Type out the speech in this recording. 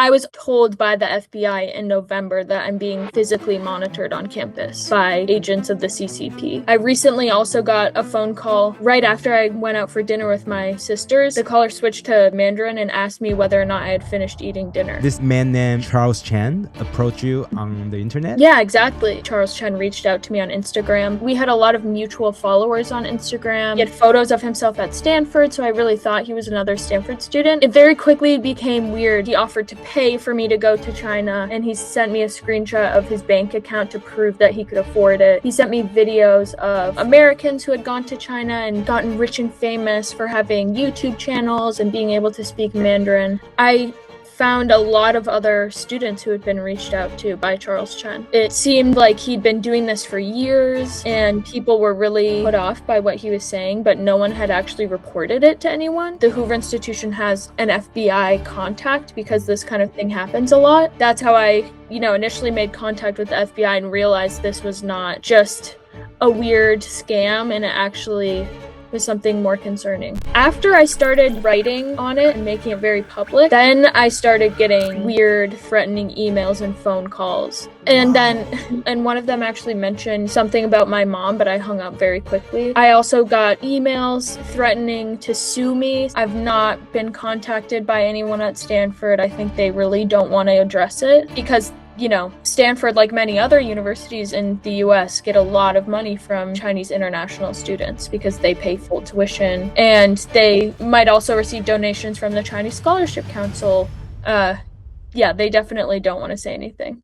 I was told by the FBI in November that I'm being physically monitored on campus by agents of the CCP. I recently also got a phone call right after I went out for dinner with my sisters. The caller switched to Mandarin and asked me whether or not I had finished eating dinner. This man named Charles Chen approached you on the internet? Yeah, exactly. Charles Chen reached out to me on Instagram. We had a lot of mutual followers on Instagram. He had photos of himself at Stanford, so I really thought he was another Stanford student. It very quickly became weird. He offered to pay for me to go to China, and he sent me a screenshot of his bank account to prove that he could afford it. He sent me videos of Americans who had gone to China and gotten rich and famous for having YouTube channels and being able to speak Mandarin. I found a lot of other students who had been reached out to by Charles Chen. It seemed like he'd been doing this for years and people were really put off by what he was saying, but no one had actually reported it to anyone. The Hoover Institution has an FBI contact because this kind of thing happens a lot. That's how I, initially made contact with the FBI and realized this was not just a weird scam and it actually was something more concerning. After I started writing on it and making it very public, then I started getting weird, threatening emails and phone calls. And one of them actually mentioned something about my mom, but I hung up very quickly. I also got emails threatening to sue me. I've not been contacted by anyone at Stanford. I think they really don't want to address it because Stanford, like many other universities in the US, get a lot of money from Chinese international students because they pay full tuition and they might also receive donations from the Chinese Scholarship Council. They definitely don't want to say anything.